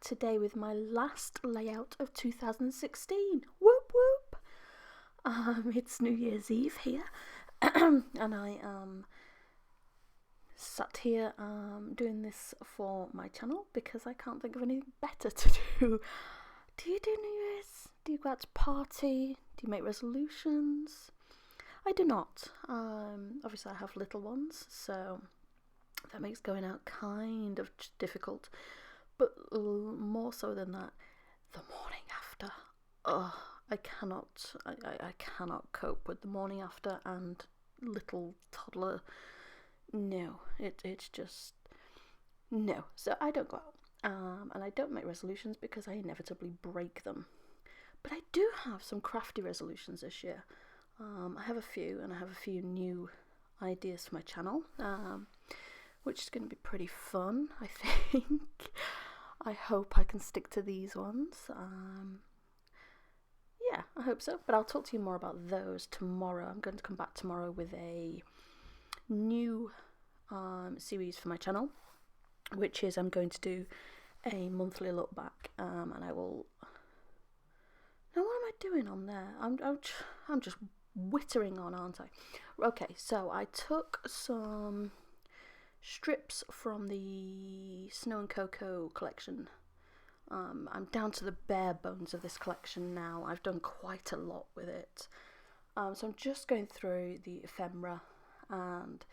today with my last layout of 2016. Whoop whoop! It's New Year's Eve here, and I am sat here doing this for my channel because I can't think of anything better to do. Do you do New Year's? Do you go out to party? Do you make resolutions? I do not. Obviously I have little ones, so that makes going out kind of difficult. But more so than that, the morning after. I cannot cope with the morning after and little toddler. No, it's just no. So I don't go out, and I don't make resolutions because I inevitably break them. But I do have some crafty resolutions this year. I have a few, and I have a few new ideas for my channel, which is going to be pretty fun, I think. I hope I can stick to these ones. Yeah, I hope so. But I'll talk to you more about those tomorrow. I'm going to come back tomorrow with a new series for my channel, which is I'm going to do a monthly look back, and I will. Now, what am I doing on there? I'm just whittering on, aren't I? Okay, so I took some strips from the Snow and Cocoa collection. I'm down to the bare bones of this collection now. I've done quite a lot with it. So I'm just going through the ephemera and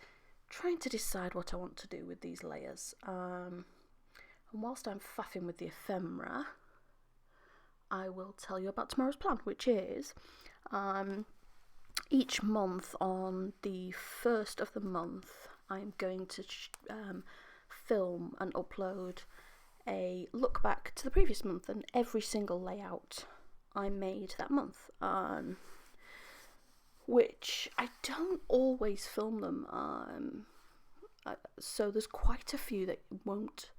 trying to decide what I want to do with these layers. And whilst I'm faffing with the ephemera, I will tell you about tomorrow's plan, which is each month on the 1st of the month, I'm going to film and upload a look back to the previous month and every single layout I made that month, which I don't always film them, so there's quite a few that won't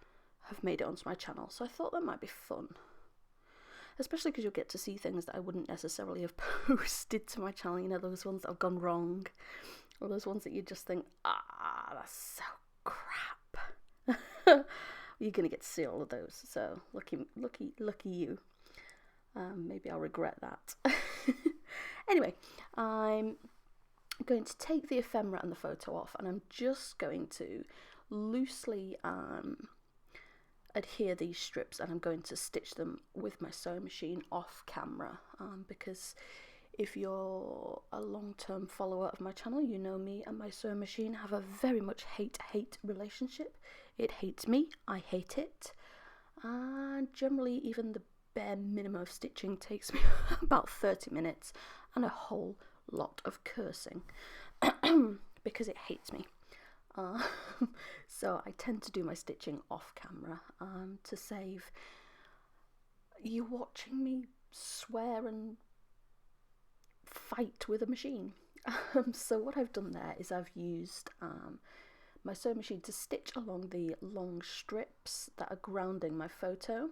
have made it onto my channel, so I thought that might be fun. Especially because you'll get to see things that I wouldn't necessarily have posted to my channel. You know, those ones that have gone wrong. Or those ones that you just think, that's so crap. You're going to get to see all of those. So, lucky you. Maybe I'll regret that. Anyway, I'm going to take the ephemera and the photo off. And I'm just going to loosely adhere these strips, and I'm going to stitch them with my sewing machine off camera, because if you're a long-term follower of my channel, you know me and my sewing machine have a very much hate-hate relationship. It hates me, I hate it, and generally even the bare minimum of stitching takes me about 30 minutes and a whole lot of cursing because it hates me. So I tend to do my stitching off camera to save you watching me swear and fight with a machine. So what I've done there is I've used my sewing machine to stitch along the long strips that are grounding my photo,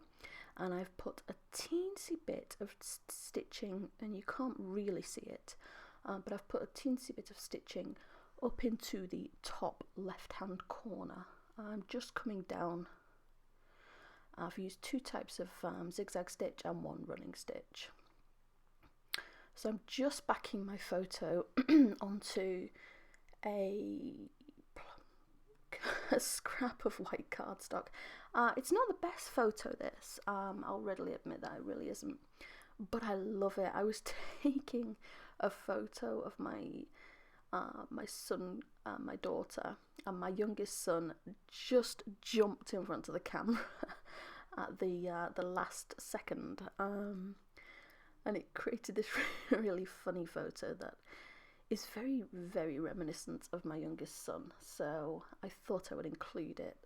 and I've put a teensy bit of stitching, and you can't really see it, but I've put a teensy bit of stitching up into the top left hand corner. I'm just coming down. I've used two types of zigzag stitch and one running stitch. So I'm just backing my photo onto a scrap of white cardstock. It's not the best photo, this. I'll readily admit that it really isn't. But I love it. I was taking a photo of my son and my daughter, and my youngest son just jumped in front of the camera at the last second, and it created this really funny photo that is very, very reminiscent of my youngest son, so I thought I would include it.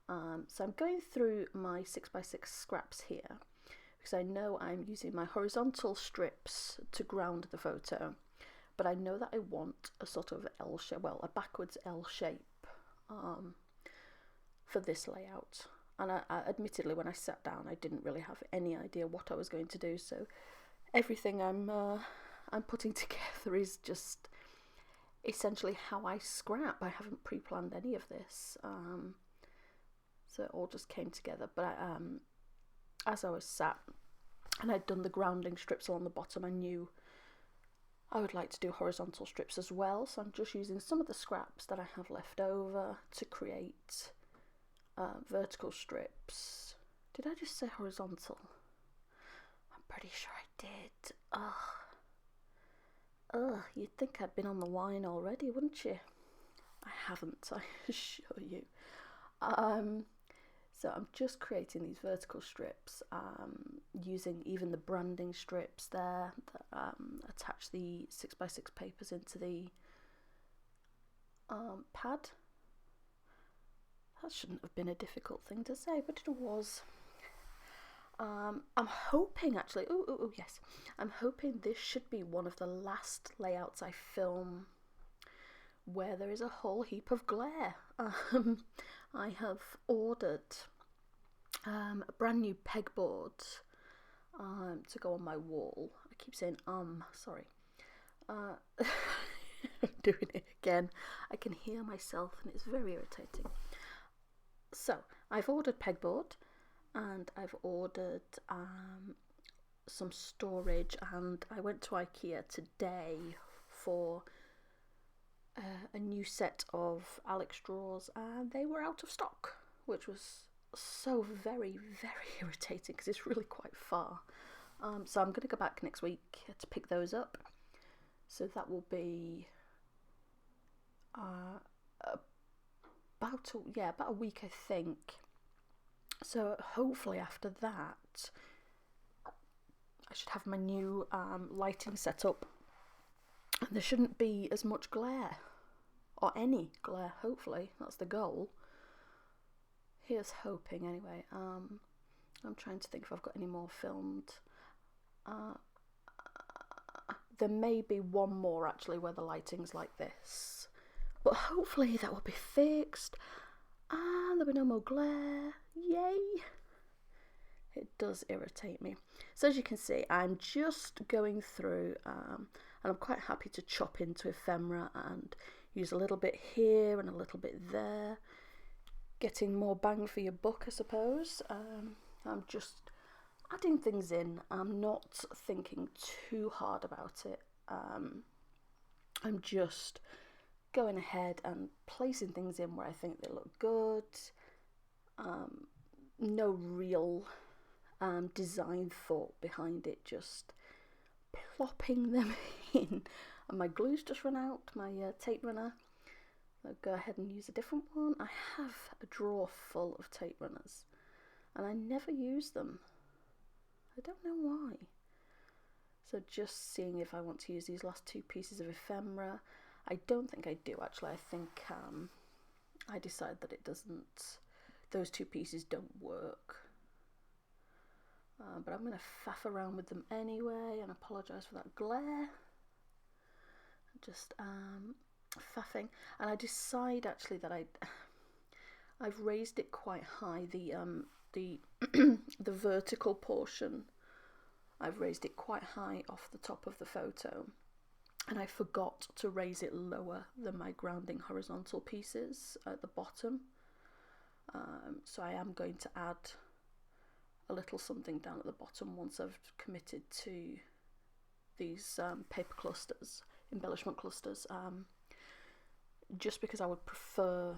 So I'm going through my 6x6 scraps here because I know I'm using my horizontal strips to ground the photo, but I know that I want a sort of L shape, well, a backwards L shape for this layout. And I admittedly, when I sat down, I didn't really have any idea what I was going to do. So everything I'm putting together is just essentially how I scrap. I haven't pre-planned any of this, so it all just came together. But as I was sat and I'd done the grounding strips along the bottom, I knew I would like to do horizontal strips as well, so I'm just using some of the scraps that I have left over to create vertical strips. Did I just say horizontal? I'm pretty sure I did. Ugh, you'd think I'd been on the wine already, wouldn't you? I haven't, I assure you. So I'm just creating these vertical strips, using even the branding strips there that attach the 6x6 papers into the pad. That shouldn't have been a difficult thing to say, but it was. I'm hoping actually, yes, I'm hoping this should be one of the last layouts I film where there is a whole heap of glare. I have ordered a brand new pegboard to go on my wall. I keep saying sorry. I'm doing it again. I can hear myself and it's very irritating. So I've ordered pegboard and I've ordered some storage, and I went to IKEA today for a new set of Alex drawers, and they were out of stock, which was so very, very irritating because it's really quite far. So I'm going to go back next week to pick those up. So that will be about a week, I think. So hopefully after that I should have my new lighting set up, and there shouldn't be as much glare, or any glare, hopefully. That's the goal. Here's hoping anyway. I'm trying to think if I've got any more filmed. There may be one more actually where the lighting's like this, but hopefully that will be fixed and there'll be no more glare. Yay! It does irritate me. So as you can see, I'm just going through and I'm quite happy to chop into ephemera and use a little bit here and a little bit there, getting more bang for your buck, I suppose. I'm just adding things in. I'm not thinking too hard about it. I'm just going ahead and placing things in where I think they look good. No real design thought behind it, just plopping them in. And my glue's just run out, my tape runner. I'll go ahead and use a different one. I have a drawer full of tape runners and I never use them. I don't know why. So just seeing if I want to use these last two pieces of ephemera. I don't think I do actually. I think I decide that it doesn't, those two pieces don't work. But I'm going to faff around with them anyway, and apologise for that glare. Just faffing, and I decide actually that I've raised it quite high, the the vertical portion. I've raised it quite high off the top of the photo, and I forgot to raise it lower than my grounding horizontal pieces at the bottom. So I am going to add a little something down at the bottom once I've committed to these paper clusters, embellishment clusters, just because I would prefer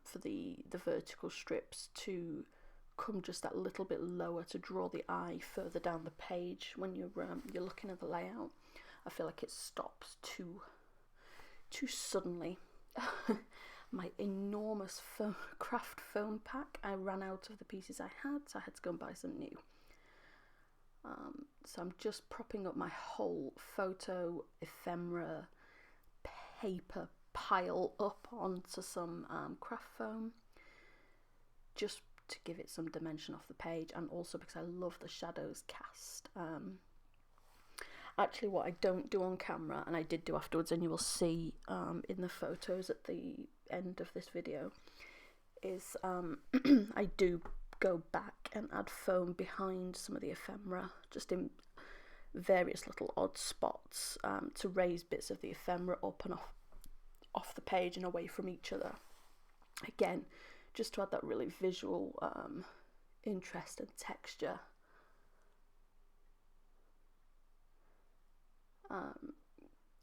for the vertical strips to come just that little bit lower to draw the eye further down the page when you're looking at the layout. I feel like it stops too suddenly. My enormous craft foam pack, I ran out of the pieces I had, so I had to go and buy some new. So I'm just propping up my whole photo ephemera paper pile up onto some craft foam, just to give it some dimension off the page, and also because I love the shadows cast. Actually, what I don't do on camera, and I did do afterwards, and you will see in the photos at the end of this video, is I do go back and add foam behind some of the ephemera, just in various little odd spots, to raise bits of the ephemera up and off the page and away from each other. Again, just to add that really visual interest and texture.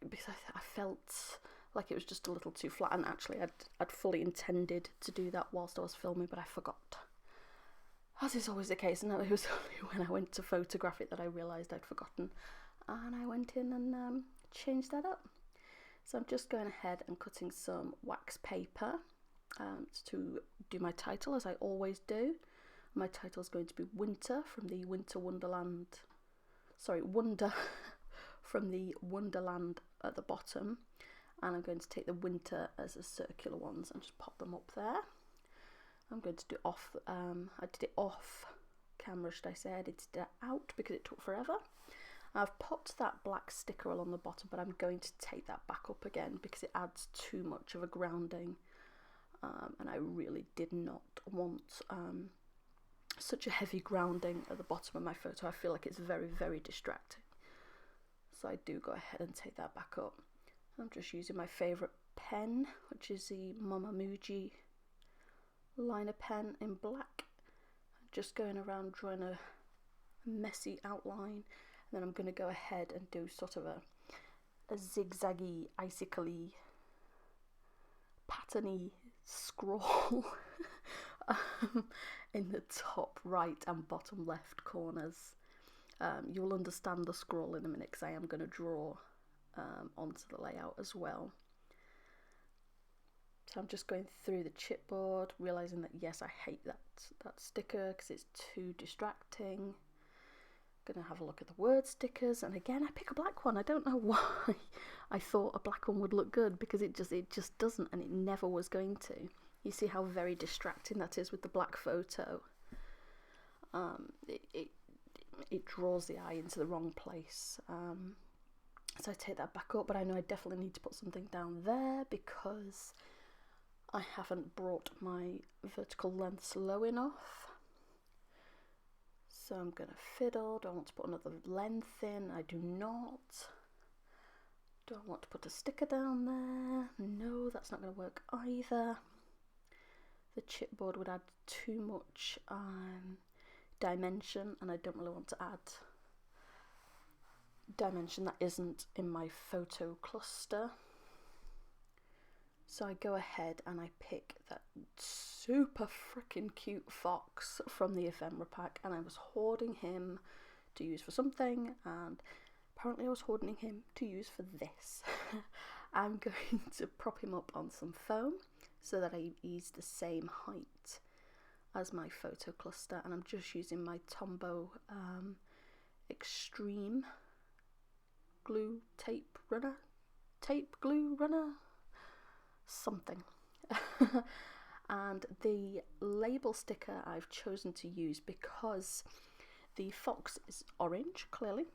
Because I felt like it was just a little too flat, and actually I'd fully intended to do that whilst I was filming, but I forgot. As is always the case, and it was only when I went to photograph it that I realised I'd forgotten, and I went in and changed that up. So I'm just going ahead and cutting some wax paper to do my title, as I always do. My title is going to be Winter from the Wonder from the Wonderland at the bottom, and I'm going to take the winter as the circular ones and just pop them up there. I'm going to do I did it off camera, should I say. I edited it out because it took forever. I've popped that black sticker along the bottom, but I'm going to take that back up again because it adds too much of a grounding, and I really did not want such a heavy grounding at the bottom of my photo. I feel like it's very, very distracting. So I do go ahead and take that back up. I'm just using my favourite pen, which is the Mama Muji liner pen in black. I'm just going around drawing a messy outline, and then I'm going to go ahead and do sort of a zigzaggy, icicle-y, patterny scroll in the top right and bottom left corners. You'll understand the scroll in a minute because I am going to draw onto the layout as well. So I'm just going through the chipboard, realising that yes, I hate that sticker because it's too distracting. Gonna have a look at the word stickers, and again I pick a black one. I don't know why I thought a black one would look good, because it just doesn't, and it never was going to. You see how very distracting that is with the black photo. It draws the eye into the wrong place. So I take that back up, but I know I definitely need to put something down there because I haven't brought my vertical lengths low enough. So I'm going to fiddle. Do I want to put another length in? I do not. Do I want to put a sticker down there? No, that's not going to work either. The chipboard would add too much dimension, and I don't really want to add dimension that isn't in my photo cluster. So I go ahead and I pick that super freaking cute fox from the ephemera pack, and I was hoarding him to use for something, and apparently I was hoarding him to use for this. I'm going to prop him up on some foam so that he's the same height as my photo cluster, and I'm just using my Tombow Extreme glue tape glue runner something. And the label sticker I've chosen to use because the fox is orange, clearly,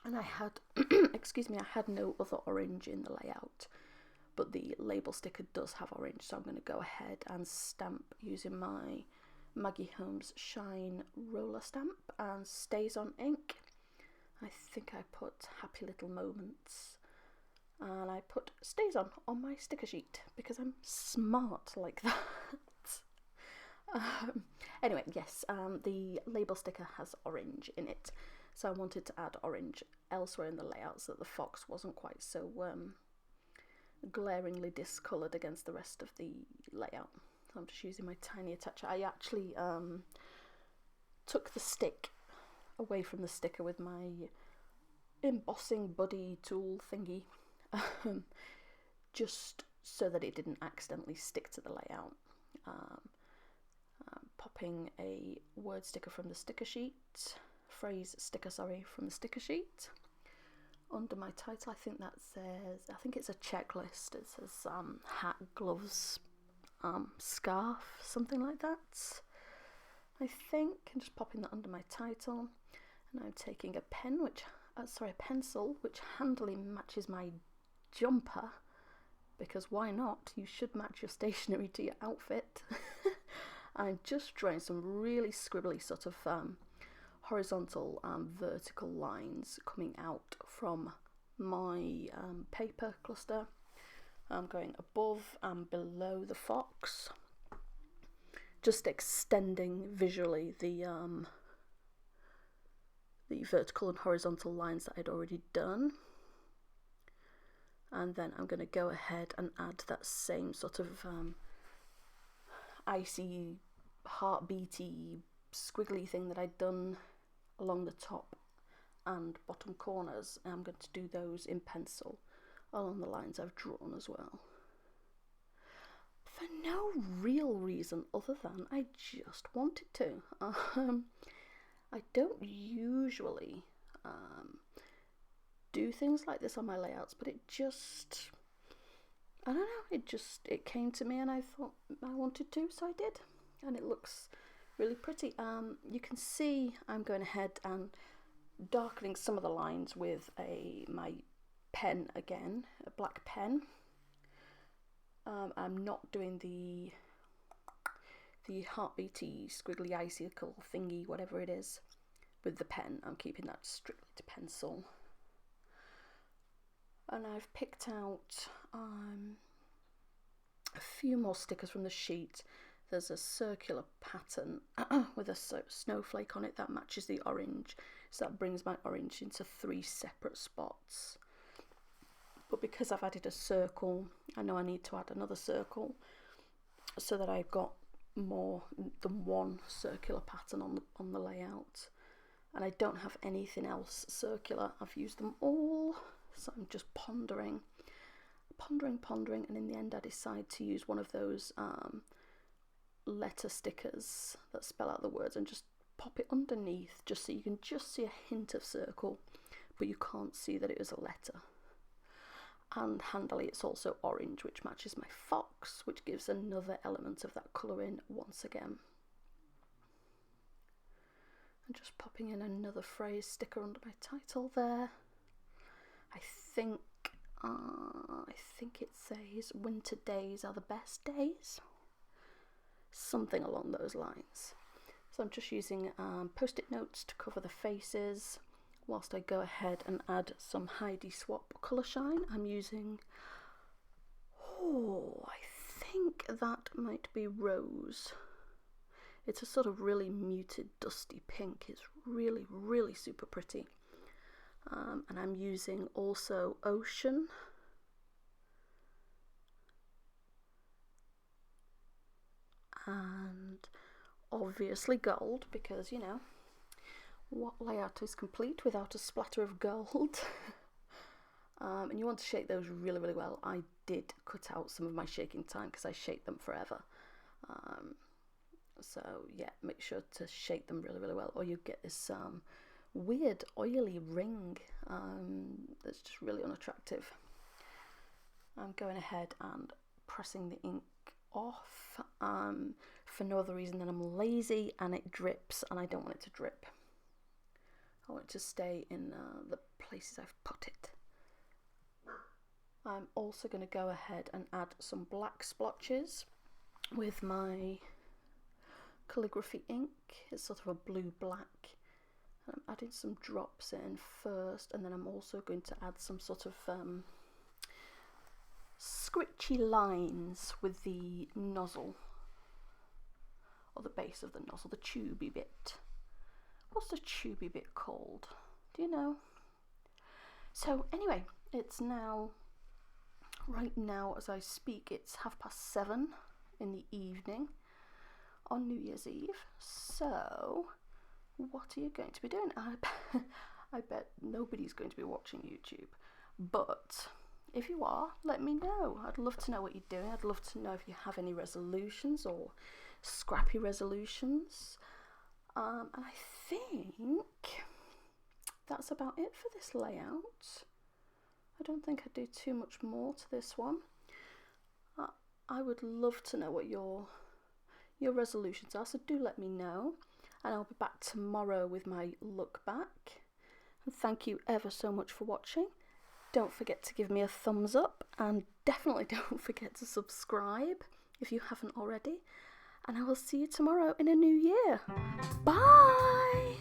and I had excuse me, I had no other orange in the layout, but the label sticker does have orange, so I'm going to go ahead and stamp using my Maggie Holmes Shine roller stamp and Stays On ink. I think I put Happy Little Moments, and I put Stays on my sticker sheet because I'm smart like that. Anyway, yes, the label sticker has orange in it, so I wanted to add orange elsewhere in the layout so that the fox wasn't quite so glaringly discoloured against the rest of the layout. So I'm just using my tiny attacher. I actually took the stick away from the sticker with my embossing buddy tool thingy, just so that it didn't accidentally stick to the layout. Popping a word sticker from the sticker sheet, phrase sticker, sorry, from the sticker sheet under my title. I think that says, I think it's a checklist. It says hat, gloves, scarf, something like that, I think. And just popping that under my title, and I'm taking a pen, a pencil, which handily matches my jumper, because why not? You should match your stationery to your outfit. I'm just drawing some really scribbly sort of horizontal and vertical lines coming out from my paper cluster. I'm going above and below the fox just extending visually the vertical and horizontal lines that I'd already done. And then I'm going to go ahead and add that same sort of icy, heartbeaty, squiggly thing that I'd done along the top and bottom corners. And I'm going to do those in pencil along the lines I've drawn as well. For no real reason other than I just wanted to. I don't usually do things like this on my layouts, but it just, I don't know, it came to me and I thought I wanted to, so I did, and it looks really pretty. You can see I'm going ahead and darkening some of the lines with my pen again, a black pen. I'm not doing the heartbeaty, squiggly, icicle thingy, whatever it is, with the pen. I'm keeping that strictly to pencil. And I've picked out a few more stickers from the sheet. There's a circular pattern with a snowflake on it that matches the orange, so that brings my orange into 3 separate spots. But because I've added a circle, I know I need to add another circle so that I've got more than one circular pattern on the layout. And I don't have anything else circular. I've used them all, so I'm just pondering, and in the end I decide to use one of those letter stickers that spell out the words and just pop it underneath, just so you can just see a hint of circle, but you can't see that it is a letter. And handily, it's also orange, which matches my fox, which gives another element of that colouring once again. And just popping in another phrase sticker under my title there. I think it says winter days are the best days, something along those lines. So I'm just using post-it notes to cover the faces, whilst I go ahead and add some Heidi Swap colour shine. I'm using, I think that might be rose. It's a sort of really muted dusty pink. It's really, really super pretty. And I'm using also Ocean. And obviously gold, because, you know, what layout is complete without a splatter of gold? And you want to shake those really, really well. I did cut out some of my shaking time because I shake them forever. So yeah, make sure to shake them really, really well, or you get this weird oily ring that's just really unattractive. I'm going ahead and pressing the ink off for no other reason than I'm lazy and it drips, and I don't want it to drip. I want it to stay in the places I've put it. I'm also going to go ahead and add some black splotches with my calligraphy ink. It's sort of a blue-black. I'm adding some drops in first, and then I'm also going to add some sort of scritchy lines with the nozzle, or the base of the nozzle, the tubey bit. What's the tubey bit called? Do you know? So anyway, it's now, right now as I speak, it's 7:30 in the evening on New Year's Eve. So what are you going to be doing? I bet nobody's going to be watching YouTube, but if you are, let me know. I'd love to know what you're doing. I'd love to know if you have any resolutions or scrappy resolutions. And I think that's about it for this layout. I don't think I'd do too much more to this one. I would love to know what your resolutions are, so do let me know, and I'll be back tomorrow with my look back. And thank you ever so much for watching. Don't forget to give me a thumbs up, and definitely don't forget to subscribe if you haven't already. And I will see you tomorrow in a new year. Bye!